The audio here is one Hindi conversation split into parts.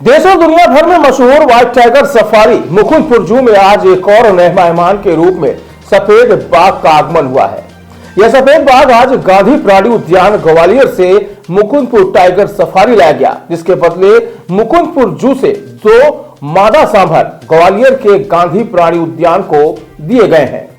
देश और दुनिया भर में मशहूर व्हाइट टाइगर सफारी मुकुंदपुर जू में आज एक और नए मेहमान के रूप में सफेद बाघ का आगमन हुआ है। यह सफेद बाघ आज गांधी प्राणी उद्यान ग्वालियर से मुकुंदपुर टाइगर सफारी लाया गया, जिसके बदले मुकुंदपुर जू से 2 मादा सांभर ग्वालियर के गांधी प्राणी उद्यान को दिए गए हैं।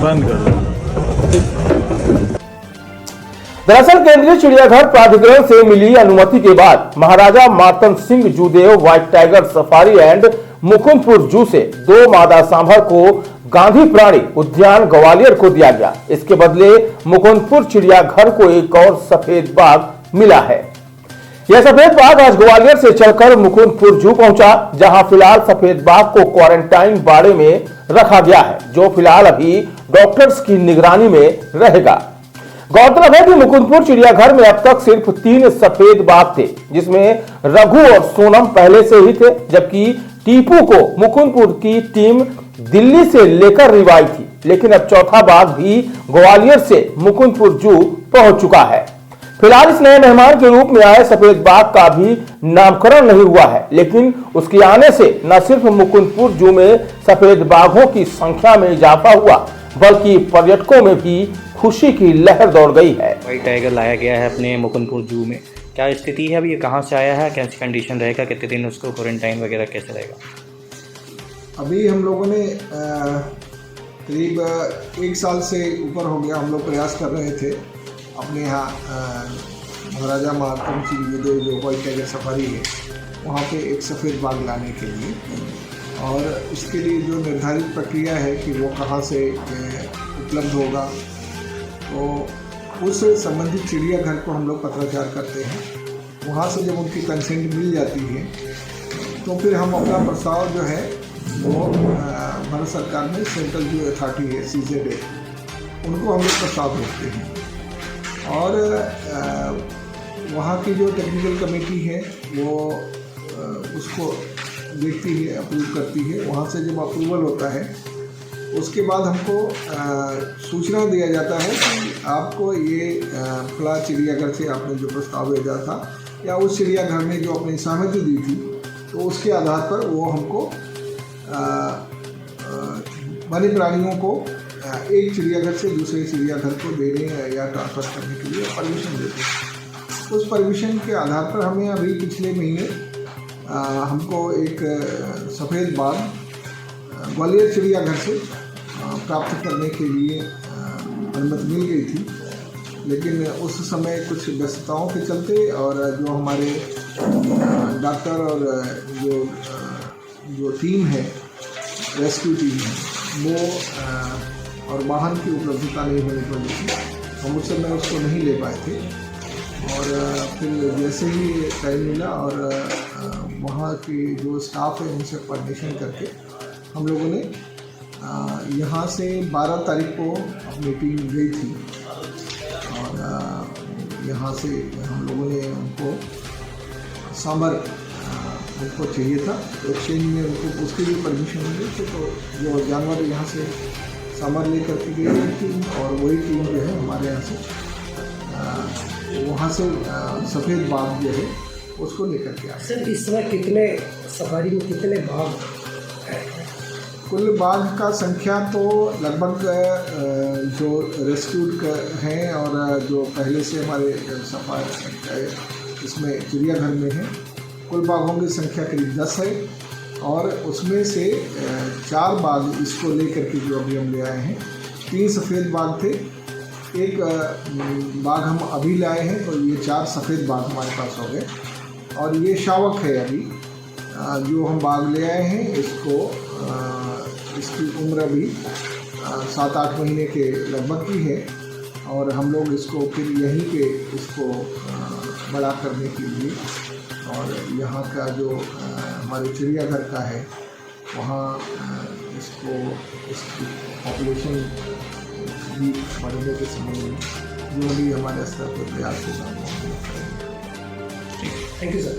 बंद कर दो। दरअसल केंद्रीय चिड़ियाघर प्राधिकरण से मिली अनुमति के बाद Maharaja Martand Singh Judev white tiger safari and Mukundpur zoo से 2 मादा सांभर को गांधी प्राणी उद्यान ग्वालियर को दिया गया। इसके बदले मुकुंदपुर चिड़ियाघर को एक और सफेद बाघ मिला है। यह सफेद बाघ आज ग्वालियर से चलकर मुकुंदपुर जू पहुंचा, जहां फिलहाल सफेद बाघ को क्वारंटाइन बाड़े में रखा गया है, जो फिलहाल अभी डॉक्टर्स की निगरानी में रहेगा। गौरतलब है कि मुकुंदपुर चिड़ियाघर में अब तक सिर्फ 3 सफेद बाघ थे, जिसमें रघु और सोनम पहले से ही थे, जबकि टीपू को मुकुंदपुर की टीम दिल्ली से लेकर रिवाई थी। लेकिन अब चौथा बाघ भी ग्वालियर से मुकुंदपुर जू पहुंच चुका है। फिलहाल इस नए मेहमान के रूप में आए सफेद बाघ का भी नामकरण नहीं हुआ है, लेकिन उसके आने से न सिर्फ मुकुंदपुर जू में सफेद बाघों की संख्या में इजाफा हुआ, बल्कि पर्यटकों में भी खुशी की लहर दौड़ गई है। व्हाइट टाइगर लाया गया है अपने मुकुंदपुर जू में, क्या स्थिति है अभी, कहाँ से आया है, कैसी कंडीशन रहेगा, कितने दिन उसको क्वारंटाइन वगैरह कैसे रहेगा? अभी हम लोगों ने करीब 1 साल से ऊपर हो गया हम लोग प्रयास कर रहे थे अपने यहाँ महाराजा मार्तंड सिंह जूदेव जो व्हाइट टाइगर सफारी है वहाँ पे एक सफ़ेद बाघ लाने के लिए, और इसके लिए जो निर्धारित प्रक्रिया है कि वो कहाँ से उपलब्ध होगा, तो उस संबंधित चिड़ियाघर को हम लोग पत्राचार करते हैं। वहाँ से जब उनकी कंसेंट मिल जाती है तो फिर हम अपना प्रस्ताव जो है वो भारत सरकार में सेंट्रल जो अथॉरिटी है CZA, उनको हम लोग प्रस्ताव भेजते हैं, और वहाँ की जो टेक्निकल कमेटी है वो उसको देखती है, अप्रूव करती है। वहाँ से जब अप्रूवल होता है उसके बाद हमको सूचना दिया जाता है कि आपको ये फला चिड़ियाघर से आपने जो प्रस्ताव भेजा था या उस चिड़ियाघर ने जो अपनी सहमति दी थी, तो उसके आधार पर वो हमको वन्य प्राणियों को एक चिड़ियाघर से दूसरे चिड़ियाघर को देने या ट्रांसफ़र करने के लिए परमिशन देते हैं। उस परमिशन के आधार पर हमें अभी पिछले महीने हमको एक सफ़ेद बाघ ग्वालियर चिड़ियाघर से प्राप्त करने के लिए अनुमति मिल गई थी, लेकिन उस समय कुछ व्यस्तताओं के चलते और जो हमारे डॉक्टर और जो टीम है, रेस्क्यू टीम है, वो और वाहन की उपलब्धता नहीं होने की वजह से हम उस समय उसको नहीं ले पाए थे। और फिर जैसे ही टाइम मिला और वहाँ के जो स्टाफ है उनसे कोऑर्डिनेशन करके हम लोगों ने यहाँ से 12 तारीख को अपनी टीम गई थी, और यहाँ से हम लोगों ने उनको सांभर उनको चाहिए था, तो एक्सचेंज में उनको उसके लिए परमिशन मिली थी, तो जो जानवर यहाँ से सांभर लेकर के गई टीम, और वही टीम जो है हमारे यहाँ से वहाँ से सफ़ेद बाघ जो है उसको लेकर के आए। सर, इस समय कितने सफारी में कितने बाघ हैं? कुल बाघ का संख्या तो लगभग जो रेस्क्यूड हैं और जो पहले से हमारे सफारी इसमें चिड़ियाघर में है, कुल बाघों की संख्या करीब 10 है, और उसमें से 4 बाघ इसको लेकर के जो अभी हम ले आए हैं। 3 सफ़ेद बाघ थे, एक बाघ हम अभी लाए हैं, तो ये 4 सफ़ेद बाघ हमारे पास हो गए। और ये शावक है अभी जो हम बाघ ले आए हैं, इसकी उम्र अभी 7-8 महीने के लगभग की है, और हम लोग इसको फिर यहीं पे इसको बड़ा करने के लिए, और यहाँ का जो हमारे चिड़ियाघर का है वहाँ इसको इसकी पॉपुलेशन भी बढ़ने के संबंध में जो भी हमारे स्तर पर प्रयास होगा। Thank you sir.